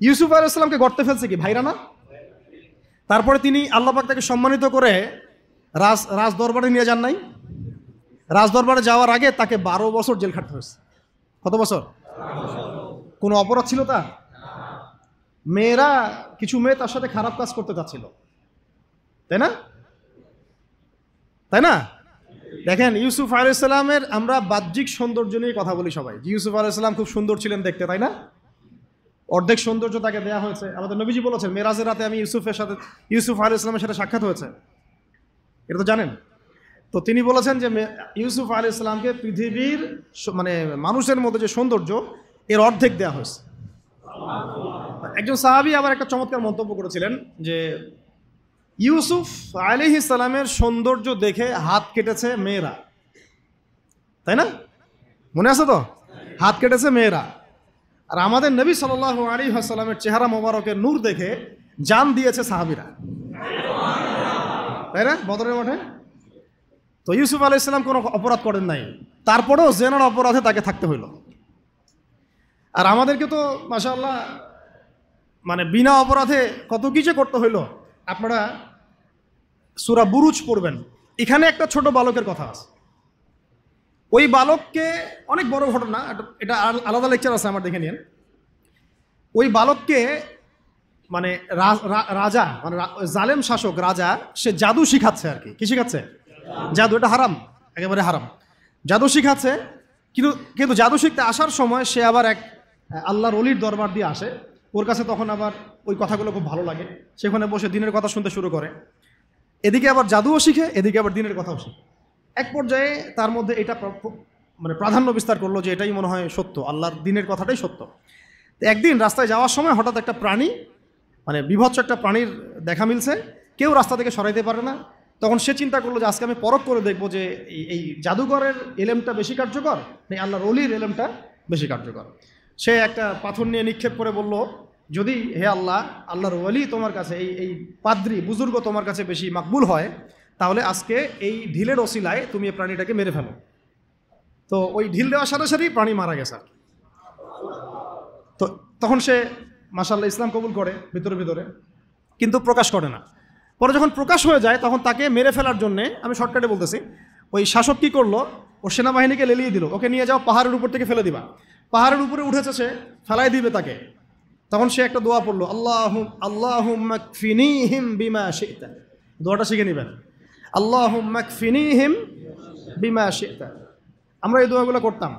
ইউসুফ আলাইহিস সালামকে গর্তে ফেলছে কি ভাইরা না? তারপরে তিনি আল্লাহ পাক তাকে সম্মানিত করে রাজ দরবারে নিয়ে যান নাই? রাজ দরবারে যাওয়ার আগে তাকে 12 বছর জেল খাটতে হয়েছে। কত বছর? কোনো অপরাধ ছিল তার? মেয়েরা, কিছু মেয়ে তার সাথে খারাপ কাজ করতে চাচ্ছিল, তাই না? তাই না? দেখেন, ইউসুফ আলাইহিস সালামের আমরা বাহ্যিক সৌন্দর্য নিয়ে কথা বলি সবাই, যে ইউসুফ আলাইহিস সালাম খুব সুন্দর ছিলেন দেখতে, তাই না? অর্ধেক সৌন্দর্য তাকে দেওয়া হয়েছে। আমাদের নবীজি বলেছেন মেরাজের রাতে আমি ইউসুফ আলাইহিস সালামের সাথে সাক্ষাৎ হয়েছে, এটা তো জানেন। তো তিনি বলেছেন যে ইউসুফ আলাইহিস সালামকে পৃথিবীর মানে মানুষের মধ্যে যে সৌন্দর্য এর অর্ধেক দেওয়া হয়েছে। একজন সাহাবী আবার একটা চমৎকার মন্তব্য করেছিলেন যে ইউসুফ আলাইহিস সালামের সৌন্দর্য দেখে হাত কেটেছে মেয়েরা, তাই না? মনে আছে তো? হাত কেটেছে মেয়েরা। আর আমাদের নবী সাল্লাল্লাহু আলাইহি ওয়াসাল্লামের চেহারা মোবারকের নূর দেখে জান দিয়েছে সাহাবীরা, তাই না? বদরের মাঠে। তো ইউসুফ আলাইহিস সালাম কোনো অপরাধ করেন নাই, তারপরেও জেনার অপরাধে তাকে থাকতে হইল। আর আমাদেরকে তো মাশাআল্লাহ মানে বিনা অপরাধে কত কিছু করতে হইল। আপনারা সূরা বুরুজ পড়বেন, এখানে একটা ছোট বালকের কথা আছে। ওই বালককে, অনেক বড় ঘটনা, এটা আলাদা লেকচার আছে, আমার দেখে নিন। ওই বালককে মানে রাজা, মানে জালেম শাসক রাজা, সে জাদু শিখাচ্ছে আর কি। কি শিখাচ্ছে? জাদু। এটা হারাম, একেবারে হারাম। জাদু শিখাচ্ছে, কিন্তু জাদু শিখতে আসার সময় সে আবার এক আল্লাহর ওলির দরবার দিয়ে আসে। ওর কাছে তখন আবার ওই কথাগুলো খুব ভালো লাগে, সেখানে বসে দিনের কথা শুনতে শুরু করে। এদিকে আবার জাদুও শিখে, এদিকে আবার দিনের কথাও শিখে। এক পর্যায়ে তার মধ্যে এটা মানে প্রাধান্য বিস্তার করলো যে এটাই মনে হয় সত্য, আল্লাহর দিনের কথাটাই সত্য। তো একদিন রাস্তায় যাওয়ার সময় হঠাৎ একটা প্রাণী, মানে বিভৎস একটা প্রাণীর দেখা মিলছে, কেউ রাস্তা থেকে সরাইতে পারে না। তখন সে চিন্তা করলো যে আজকে আমি পরখ করে দেখবো যে এই জাদুঘরের এলেমটা বেশি কার্যকর না আল্লাহর ওলির এলেমটা বেশি কার্যকর। সে একটা পাথর নিয়ে নিক্ষেপ করে বলল, যদি হে আল্লাহর ওলি তোমার কাছে, এই পাদ্রী বুজুর্গ তোমার কাছে বেশি মাকবুল হয়, তাহলে আজকে এই ঢিলের ওসিলায় তুমি এই প্রাণীটাকে মেরে ফেলো। তো ওই ঢিল দেওয়ার সাথে সাথেই প্রাণী মারা গেছে। তো তখন সে মাশাআল্লাহ ইসলাম কবুল করে ভিতরে ভিতরে, কিন্তু প্রকাশ করে না। পরে যখন প্রকাশ হয়ে যায় তখন তাকে মেরে ফেলার জন্যে, আমি শর্টকাটে বলতেছি, ওই শাসক কী করলো, ওর সেনাবাহিনীকে লেলিয়ে দিল, ওকে নিয়ে যাও পাহাড়ের উপর থেকে ফেলে দিবা। পাহাড়ের উপরে উঠেছে সে, ফেলাই দিবে তাকে। তখন সে একটা দোয়া পড়লো, আল্লাহুম্মা কফিনিহিম বিমা শি'তা। দোয়াটা শিখে নেবেন, আল্লাহুম্মা কফিনিহিম বিমা শি'তা। আমরা এই দোয়াগুলো করতাম,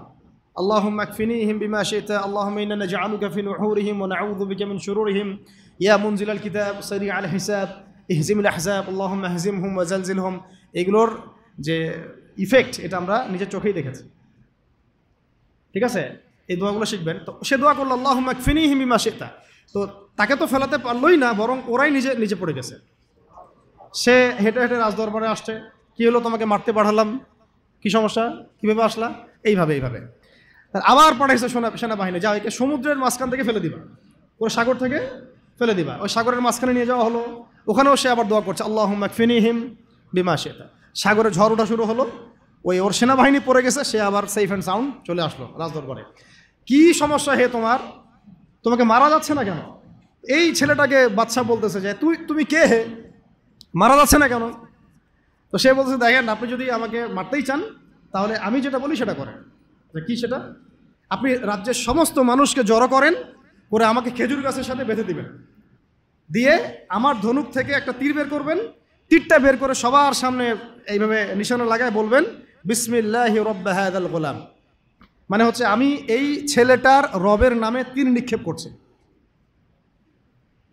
আল্লাহুম্মা কফিনিহিম বিমা শি'তা, আল্লাহুম্মা ইন্না নাজআলুকা ফি নুহুরিহিম ওয়া নাউযু বিকা মিন শুরুরিহিম, ইয়া মুনজিলাল কিতাব সারি আল হিসাব ইহজিমুল আহজাব আল্লাহুম্মা হজিমহুম ওয়া জালজিলহুম। এগুলোর যে ইফেক্ট এটা আমরা নিজের চোখেই দেখেছি, ঠিক আছে? এই দোয়াগুলো শিখবেন। তো সে দোয়া করলো আল্লাহুম্মা কফিনিহিম বিমা শি'তা। তো তাকে তো ফেলাতে পারলোই না, বরং ওরাই নিজে পড়ে গেছে। সে হেঁটে হেঁটে রাজদরবারে আসছে, কী হলো, তোমাকে মারতে পাঠালাম, কী সমস্যা, কীভাবে আসলা? এইভাবে। আবার পাঠাইছে সেনাবাহিনী, যাও একে সমুদ্রের মাঝখান থেকে ফেলে দিবা, ওর সাগর থেকে ফেলে দিবা। ওই সাগরের মাঝখানে নিয়ে যাওয়া হলো, ওখানেও সে আবার দোয়া করছে আল্লাহুম্মা কফিনিহিম বিমা শি'তা। সাগরে ঝড় ওঠা শুরু হলো, ওর সেনাবাহিনী পড়ে গেছে, সে আবার সেফ অ্যান্ড সাউন্ড চলে আসলো রাজদরবারে। কি সমস্যা হে তোমার, তোমাকে মারা যাচ্ছে না কেন? এই ছেলেটাকে বাদশা বলতেছে যে তুমি কে হে, মারা যাচ্ছে না কেন? তো সে বলতেছে, দেখেন আপনি যদি আমাকে মারতেই চান তাহলে আমি যেটা বলি সেটা করেন। কি সেটা? আপনি রাজ্যের সমস্ত মানুষকে জড়ো করেন, করে আমাকে খেজুর গাছের সাথে বেঁধে দিবেন, দিয়ে আমার ধনুক থেকে একটা তীর বের করবেন, তীরটা বের করে সবার সামনে এইভাবে নিশানা লাগায় বলবেন বিসমিল্লাহি রব্বি হাযাল গোলাম। মানে হচ্ছে আমি এই ছেলেটার রবের নামে তীর নিক্ষেপ করছি।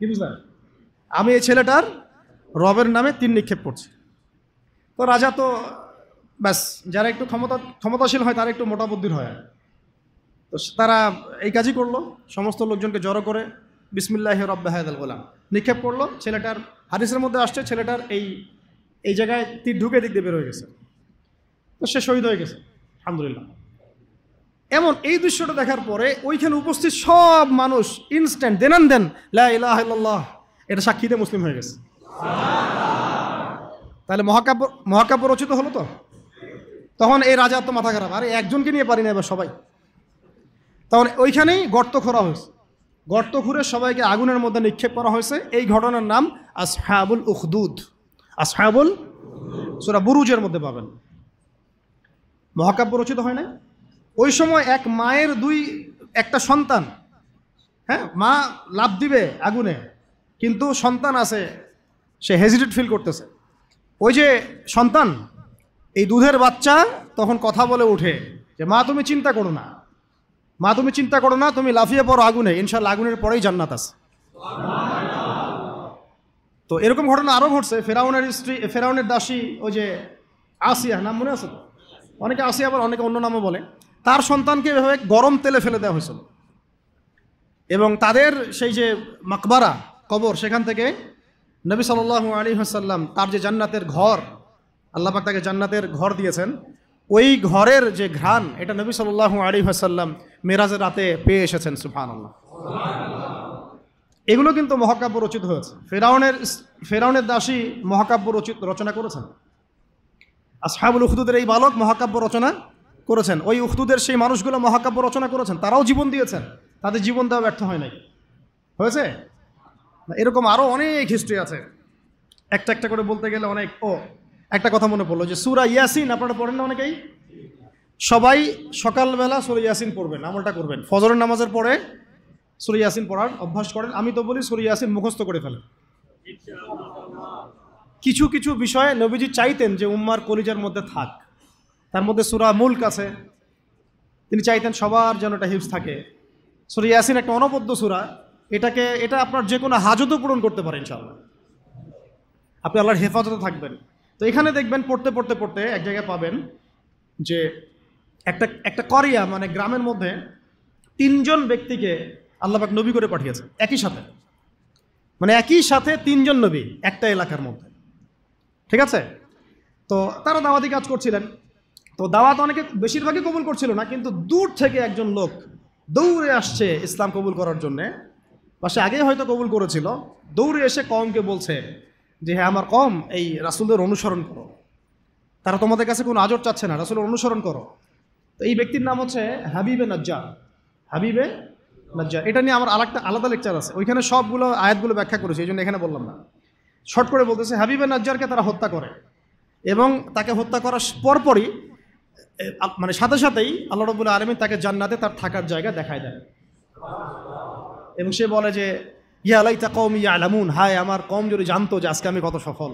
কি বুঝলেন? আমি এই ছেলেটার রবের নামে তীর নিক্ষেপ করছি। তো রাজা তো ব্যাস, যারা একটু ক্ষমতাশীল হয় তারা একটু মোটা বুদ্ধির হয়, তো তারা এই কাজই করলো, সমস্ত লোকজনকে জড়ো করে বিসমিল্লাহি রব্বি হাযাল গোলাম নিক্ষেপ করলো। ছেলেটার হাদিসের মধ্যে আসছে ছেলেটার এই জায়গায় তীর ঢুকে দিক দিয়ে বের হয়ে গেছে, তো সে শহীদ হয়ে গেছে আলহামদুলিল্লাহ। এমন এই দৃশ্যটা দেখার পরে ওইখানে উপস্থিত সব মানুষ ইনস্ট্যান্ট দেন লা ইলাহা ইল্লাল্লাহ এটা সাক্ষীতে মুসলিম হয়ে গেছে। তাহলে মহাকাব্য রচিত হলো। তো তখন এই রাজা তো মাথা খারাপ, আরে একজনকে নিয়ে পারি না এবার সবাই। তখন ওইখানেই গর্ত খোঁড়া হয়েছে, গর্ত খুঁড়ে সবাইকে আগুনের মধ্যে নিক্ষেপ করা হয়েছে। এই ঘটনার নাম আসহাবুল উখদুদ। আসহাবুল, সূরা বুরুজের মধ্যে পাবেন। মহাকাব্য রচিত হয় না? ওই সময় এক মায়ের একটা সন্তান, হ্যাঁ, মা লাফ দিবে আগুনে, কিন্তু সন্তান আছে, সে হেজিটেট ফিল করতেছে। ওই যে সন্তান, এই দুধের বাচ্চা তখন কথা বলে ওঠে যে মা তুমি চিন্তা করো না, মা তুমি চিন্তা করো না, তুমি লাফিয়ে পড়ো আগুনে, ইনশাল্লাহ আগুনের পরেই জান্নাত আছে। তো এরকম ঘটনা আরও ঘটছে। ফেরাউনের স্ত্রী, ফেরাউনের দাসী, ওই যে আসিয়া, নাম মনে আছে তো? অনেকে আসিয়া, আবার অনেকে অন্য নামও বলে। তার সন্তানকে এভাবে গরম তেলে ফেলে দেওয়া হয়েছিল, এবং তাদের সেই যে মাকবারা, কবর, সেখান থেকে নবী সাল্লাল্লাহু আলাইহি ওয়াসাল্লাম তার যে জান্নাতের ঘর, আল্লাহ পাক তাকে জান্নাতের ঘর দিয়েছেন, ওই ঘরের যে ঘ্রাণ, এটা নবী সাল্লাল্লাহু আলাইহি ওয়াসাল্লাম মেরাজের রাতে পেয়ে এসেছেন। সুবহানাল্লাহ। এগুলো কিন্তু মহাকাব্য রচিত হয়েছে। ফেরাউনের দাসী মহাকাব্য রচনা করেছেন। আসহাবুল উখদুদের এই বালক মহাকাব্য রচনা করেছেন। ওই উখদুদের সেই মানুষগুলো মহাকাব্য রচনা করেছেন, তারাও জীবন দিয়েছেন, তাদের জীবন দেওয়া ব্যর্থ হয় নাই। হয়েছে? এরকম আরও অনেক হিস্ট্রি আছে, একটা একটা করে বলতে গেলে অনেক। একটা কথা মনে পড়লো যে সূরা ইয়াসিন আপনারা পড়েন না অনেকেই? সবাই সকালবেলা সূরা ইয়াসিন পড়বেন, আমলটা করবেন। ফজরের নামাজের পরে সূরা ইয়াসিন পড়ার অভ্যাস করেন। আমি তো বলি সূরা ইয়াসিন মুখস্থ করে ফেলেন। কিছু কিছু বিষয়ে নবীজি চাইতেন যে উম্মার কলিজার মধ্যে থাক। তার মধ্যে সূরা মুলক আছে, তিনি চাইতেন সবার যেন এটা হিফজ থাকে। সূরা ইয়াসিন একটা অনবদ্য সূরা, এটা আপনার যে কোনো হাজতও পূরণ করতে পারে ইনশাআল্লাহ, আপনি আল্লাহর হেফাজতে থাকবেন। তো এখানে দেখবেন পড়তে পড়তে পড়তে এক জায়গায় পাবেন যে একটা করিয়া, মানে গ্রামের মধ্যে 3 জন ব্যক্তিকে আল্লাহ পাক নবী করে পাঠিয়েছে একই সাথে, মানে একই সাথে 3 জন নবী একটা এলাকার মধ্যে, ঠিক আছে? তো তারা দাওয়াতি কাজ করছিলেন। তো দাওয়াত অনেকে, বেশিরভাগই কবুল করছিল না, কিন্তু দূর থেকে একজন লোক দৌড়ে আসছে ইসলাম কবুল করার জন্যে, বা সে আগেই হয়তো কবুল করেছিল, দৌড়ে এসে কওমকে বলছে যে হ্যাঁ আমার কওম, এই রাসূলের অনুসরণ করো, তারা তোমাদের কাছে কোনো আজর চাচ্ছে না, রাসূলের অনুসরণ করো। তো এই ব্যক্তির নাম হচ্ছে হাবিবে নাজ্জার। হাবিবে নাজ্জার, এটা নিয়ে আমার আলাদা লেকচার আছে, ওইখানে সবগুলো আয়াতগুলো ব্যাখ্যা করেছি, এই জন্য এখানে বললাম না। শর্ট করে বলতেছে, হাবিবে নাজ্জারকে তারা হত্যা করে, এবং তাকে হত্যা করার পরপরই, মানে সাথে সাথেই আল্লাহ রাব্বুল আলামিন তাকে জান্নাতে তার থাকার জায়গা দেখায় দেয়, এবং সে বলে যে ইয়া লাইতা কওমি ইয়ালামুন, হায় আমার কওম যদি জানতো যে আজকে আমি কত সফল।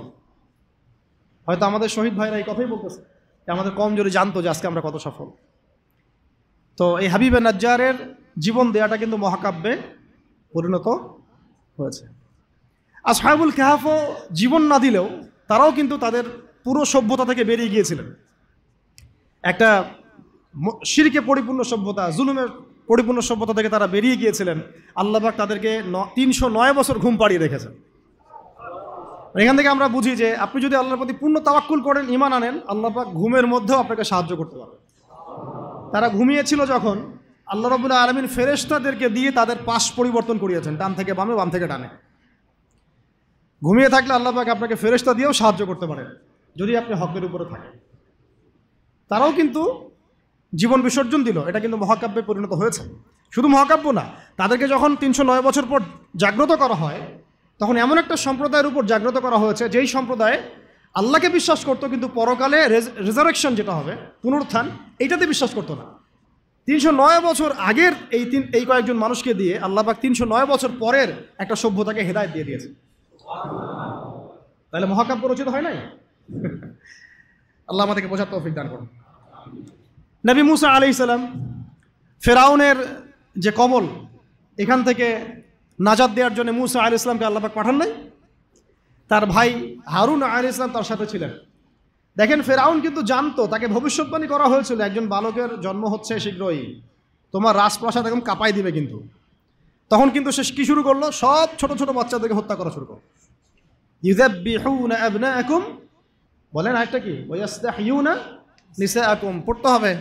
হয়তো আমাদের শহীদ ভাইরা এই কথাই বলতেছে যে আমাদের কওম যদি জানতো যে আজকে আমরা কত সফল। তো এই হাবিবে নাজ্জারের জীবন দেয়াটা কিন্তু মহাকাব্যে পরিণত হয়েছে। আসহাবুল কাহফও জীবন না দিলেও তারাও কিন্তু তাদের পুরো সভ্যতা থেকে বেরিয়ে গিয়েছিলেন। একটা শিরকে পরিপূর্ণ সভ্যতা, জুলুমের পরিপূর্ণ সভ্যতা থেকে তারা বেরিয়ে গিয়েছিলেন। আল্লাহ পাক তাদেরকে 309 বছর ঘুম পাড়িয়ে রেখেছেন। এখান থেকে আমরা বুঝি যে আপনি যদি আল্লাহর প্রতি পূর্ণ তাওয়াক্কুল করেন, ঈমান আনেন, আল্লাহ পাক ঘুমের মধ্যেও আপনাকে সাহায্য করতে পারবেন। তারা ঘুমিয়েছিল যখন, আল্লাহ রাব্বুল আলামিন ফেরেশতাদেরকে দিয়ে তাদের পাশ পরিবর্তন করিয়েছেন, ডান থেকে বামে, বাম থেকে ডানে। ঘুমিয়ে থাকলে আল্লাহ পাক আপনাকে ফেরেশতা দিয়েও সাহায্য করতে পারেন যদি আপনি হকের উপরে থাকেন। তারাও কিন্তু জীবন বিসর্জন দিল, এটা কিন্তু মহাকাব্যে পরিণত হয়েছে। শুধু মহাকাব্য না, তাদেরকে যখন 309 বছর পর জাগ্রত করা হয়, তখন এমন একটা সম্প্রদায়ের উপর জাগ্রত করা হয়েছে যেই সম্প্রদায় আল্লাহকে বিশ্বাস করতো, কিন্তু পরকালে রেজারেকশন যেটা হবে, পুনরুত্থান, এইটাতে বিশ্বাস করতো না। 309 বছর আগের এই কয়েকজন মানুষকে দিয়ে আল্লাহ পাক 309 বছর পরের একটা সভ্যতাকে হেদায়েত দিয়ে দিয়েছে। তাহলে মহাকাব্য রচিত হয় নাই? আল্লাহ আমাদেরকে বোঝার তৌফিক দান করুন। নবী মুসা আলাইহিস সালাম ফেরাউনের যে কবল, এখান থেকে নাজাত দেওয়ার জন্য মুসা আলাইহিস সালামকে আল্লাহ পাক পাঠান নাই? তার ভাই হারুন আলাইহিস সালাম তার সাথে ছিলেন। দেখেন, ফেরাউন কিন্তু জানতো, তাকে ভবিষ্যৎবাণী করা হয়েছিল একজন বালকের জন্ম হচ্ছে শীঘ্রই, তোমার রাজপ্রাসাদ একদম কাঁপাই দিবে। কিন্তু তখন কিন্তু সে কি শুরু করলো? সব ছোট ছোট বাচ্চাদেরকে হত্যা করা শুরু করলো। ইউযাব্বিহুনা আবনাআকুম, বলেন আরেকটা কি? ওয়াস্তাহইউনা নিসাআকুম। পড়তে হবে,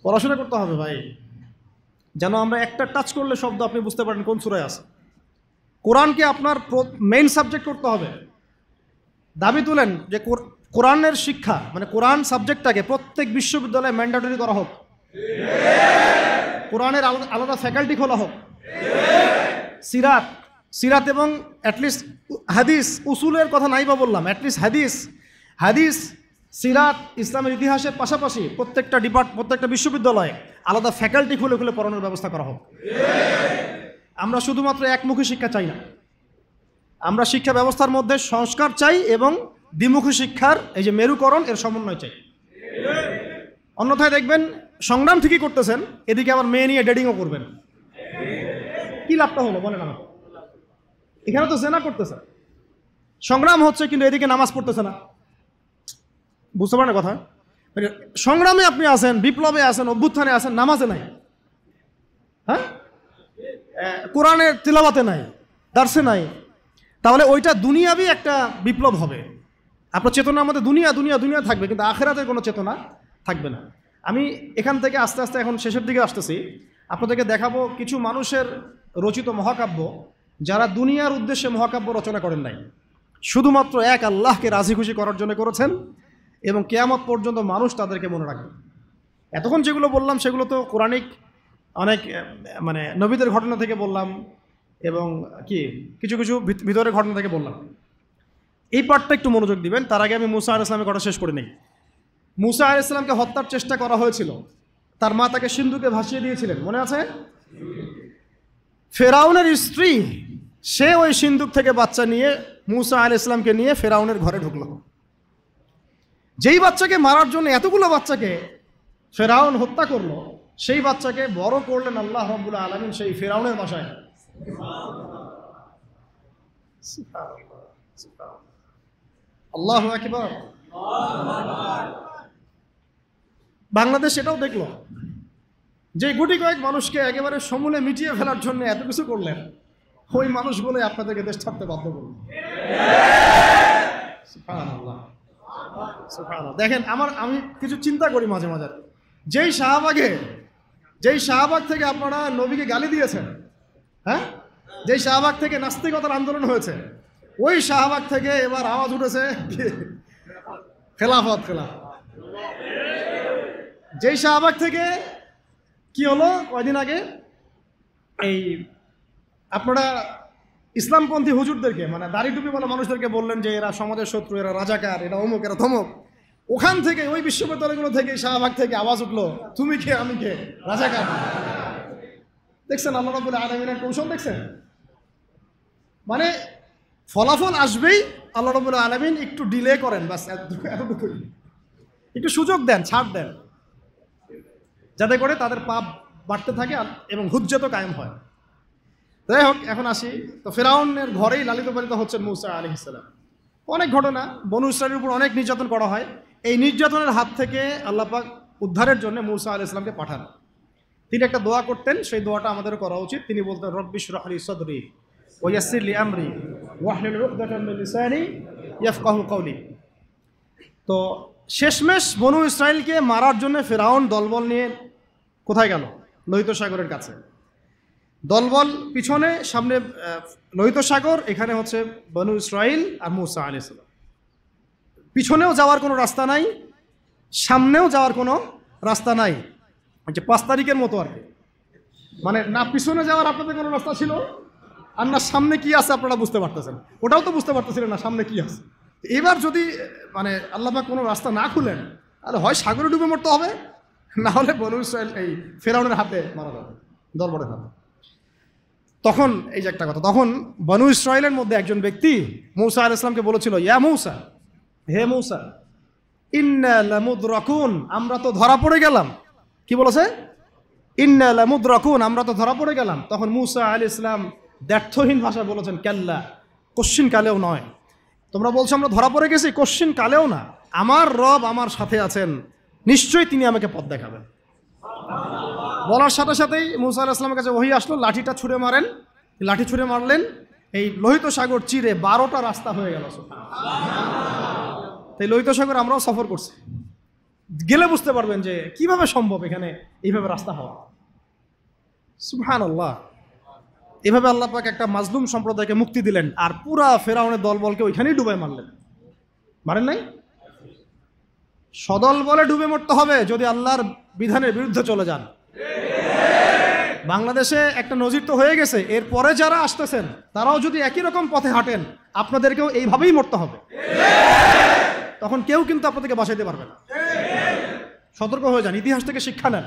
পড়াশোনা করতে হবে ভাই, যেন আমরা একটা টাচ করলে শব্দ আপনি বুঝতে পারেন কোন সূরায় আছে। কোরআনকে আপনার মেইন সাবজেক্ট করতে হবে। দাবি তুলেন যে কোরআনের শিক্ষা, মানে কোরআন সাবজেক্টটাকে প্রত্যেক বিশ্ববিদ্যালয়ে ম্যান্ডেটরি করা হোক, কোরআনের আলাদা ফ্যাকাল্টি খোলা হোক, সিরাত, সিরাত এবং অ্যাটলিস্ট হাদিস, উসুলের কথা নাই বা বললাম, অ্যাটলিস্ট হাদিস সিরাত ইসলামের ইতিহাসের পাশাপাশি প্রত্যেকটা বিশ্ববিদ্যালয়ে আলাদা ফ্যাকাল্টি খুলে খুলে পড়ানোর ব্যবস্থা করা হোক। আমরা শুধুমাত্র একমুখী শিক্ষা চাই না, আমরা শিক্ষা ব্যবস্থার মধ্যে সংস্কার চাই এবং দ্বিমুখী শিক্ষার এই যে মেরুকরণ এর সমন্বয় চাই। অন্যথায় দেখবেন সংগ্রাম ঠিকই করতেছেন, এদিকে আবার মেয়ে নিয়ে ডেটিংও করবেন, কি লাভটা হলো বলেন আমাকে? এখানে তো জেনা করতেছে, সংগ্রাম হচ্ছে কিন্তু এদিকে নামাজ পড়তেছে না। বুঝতে পারেন কথা? সংগ্রামে আপনি আছেন, বিপ্লবে আছেন, অভ্যুত্থানে আছেন, নামাজে নাই, হ্যাঁ, কোরআনের তিলাওয়াতে নাই, দার্সে নাই, তাহলে ওইটা দুনিয়াবি একটা বিপ্লব হবে। আপনার চেতনার মধ্যে দুনিয়া দুনিয়া দুনিয়া থাকবে, কিন্তু আখেরাতের কোনো চেতনা থাকবে না। আমি এখান থেকে আস্তে আস্তে এখন শেষের দিকে আসতেছি, আপনাদেরকে দেখাবো কিছু মানুষের রচিত মহাকাব্য যারা দুনিয়ার উদ্দেশ্যে মহাকাব্য রচনা করেন নাই, শুধুমাত্র এক আল্লাহকে রাজি খুশি করার জন্য করেছেন, এবং কিয়ামত পর্যন্ত মানুষ তাদেরকে মনে রাখবে। এতক্ষণ যেগুলো বললাম সেগুলো তো কোরআনিক অনেক মানে নবীদের ঘটনা থেকে বললাম, এবং কিছু কিছু ভিতরের ঘটনা থেকে বললাম। এই পার্টটা একটু মনোযোগ দিবেন। তার আগে আমি মুসা আলাইহিস সালামের কথা শেষ করে নেই। মুসা আলাইহিস সালামকে হত্যার চেষ্টা করা হয়েছিল, তার মা তাকে সিন্ধুকে ভাসিয়ে দিয়েছিলেন, মনে আছে? ফেরাউনের স্ত্রী সে ওই সিন্ধুক থেকে বাচ্চা নিয়ে মুসা আলাইহিস সালামকে নিয়ে ফেরাউনের ঘরে ঢুকলো। যেই বাচ্চাকে মারার জন্য এতগুলো বাচ্চাকে ফেরাউন হত্যা করলো, সেই বাচ্চাকে বড় করলেন আল্লাহ রাব্বুল আলামিন সেই ফেরাউনের বাসায়। আল্লাহু আকবার। বাংলাদেশ এটাও দেখলো যে গুটি কয়েক মানুষকে একেবারে সমূলে মিটিয়ে ফেলার জন্য এত কিছু করলেন, ওই মানুষগুলো আপনাদেরকে দেশ ছাড়তে বাধ্য করল। সুবহানাল্লাহ, সুবহানাল্লাহ। দেখেন আমি কিছু চিন্তা করি মাঝে মাঝে, যেই শাহবাগ থেকে আপনারা নবীকে গালি দিয়েছেন, হ্যাঁ, যেই শাহবাগ থেকে নাস্তিকতার আন্দোলন হয়েছে, ওই শাহবাগ থেকে এবার আওয়াজ উঠেছে খেলাফত। যেই শাহবাগ থেকে কি হলো কয়দিন আগে, এই আপনারা ইসলামপন্থী হুজুরদেরকে মানে দাড়ি টুপি বলা মানুষদেরকে বললেন যে এরা সমাজের শত্রু, এরা রাজাকার, এরা অমুক, এরা থমক। ওখান থেকে ওই বিশ্ববিদ্যালয়গুলো থেকে শাহবাগ থেকে আওয়াজ উঠলো, তুমি কে আমি কে, রাজাকার। দেখছেন আল্লাহ রাব্বুল আলামিনের কৌশল? দেখছেন মানে ফলাফল আসবেই, আল্লাহ রাব্বুল আলামিন একটু ডিলে করেন, বাস এতটুকুই, একটু সুযোগ দেন, ছাড় দেন, যাতে করে তাদের পাপ বাড়তে থাকে এবং হুজ্জত কায়েম হয়। যাই হোক, এখন আসি। তো ফেরাউনের ঘরেই লালিত পালিত হচ্ছেন মুসা আলাইহিস সালাম। অনেক ঘটনা, বনু ইসরাইলের উপর অনেক নির্যাতন করা হয়। এই নির্যাতনের হাত থেকে আল্লাহ পাক উদ্ধারের জন্য মুসা আলাইহিস সালামকে পাঠান। তিনি একটা দোয়া করতেন, সেই দোয়াটা আমাদেরও করা উচিত। তিনি বলতেন, রব্বি ইশরাহ লি সাদরি ওয়া ইয়াসসির লি আমরি ওয়াহলুল উকদাতাম মিন লিসানি ইয়াফকাহু কওলি। তো শেষমেশ বনু ইসরাইলকে মারার জন্য ফেরাউন দলবল নিয়ে কোথায় গেল? লোহিত সাগরের কাছে। দলবল পিছনে, সামনে লোহিত সাগর, এখানে হচ্ছে বনু ইসরাইল আর মুসা আলাইহিস সালাম। পিছনেও যাওয়ার কোনো রাস্তা নাই, সামনেও যাওয়ার কোনো রাস্তা নাই, যে 5 তারিখের মতো আর কি। মানে না পিছনে যাওয়ার আপনাদের কোনো রাস্তা ছিল, আর না সামনে কি আছে আপনারা বুঝতে পারতেছেন, ওটাও তো বুঝতে পারতেছিলেন না সামনে কি আছে। এবার যদি মানে আল্লাহ পাক কোনো রাস্তা না খুলেন, তাহলে হয় সাগরে ডুবে মরতে হবে, না হলে বনু ইসরাইল এই ফেরাউনের হাতে মারা যাবে, দলবলের হাতে। তখন এই যে একটা কথা, তখন বনু ইসরাইলের মধ্যে একজন ব্যক্তি মুসা আলাইহিস সালামকে বলেছিল, ইয়া মুসা, হে মুসা, ইন্না লামুদরাকুন, আমরা তো ধরা পড়ে গেলাম। কি বলেছে? ইন্না লামুদরাকুন, আমরা তো ধরা পড়ে গেলাম। তখন মুসা আলাইহিস সালাম ব্যর্থহীন ভাষায় বলেছেন, কাল্লা, কোশ্চিন কালেও নয়। তোমরা বলছো আমরা ধরা পড়ে গেছি, কোশ্চিন কালেও না, আমার রব আমার সাথে আছেন, নিশ্চয়ই তিনি আমাকে পথ দেখাবেন। বলার সাথে সাথেই মুসা আলাইহিস সালামের কাছে ওহী আসলো, লাঠিটা ছুঁড়ে মারেন। লাঠি ছুঁড়ে মারলেন, এই লোহিত সাগর চিরে 12টা রাস্তা হয়ে গেল। তাই লোহিত সাগর আমরাও সফর করছি, গেলে বুঝতে পারবেন যে কিভাবে সম্ভব এখানে এইভাবে রাস্তা হওয়া। সুবহানাল্লাহ। এভাবে আল্লাহ পাক একটা মাজলুম সম্প্রদায়কে মুক্তি দিলেন, আর পুরা ফেরাউনের দলবলকে ওইখানেই ডুবাই মারলেন। মারেন নাই? সদল বলে ডুবে মরতে হবে যদি আল্লাহর বিধানের বিরুদ্ধে চলে যান। বাংলাদেশে একটা নজির তো হয়ে গেছে, এরপরে যারা আসতেছেন তারাও যদি একই রকম পথে হাঁটেন আপনাদেরকেও এইভাবেই মরতে হবে। তখন কেউ কিন্তু আপনাদেরকে বাঁচাইতে পারবে না। সতর্ক হয়ে যান, ইতিহাস থেকে শিক্ষা নেন।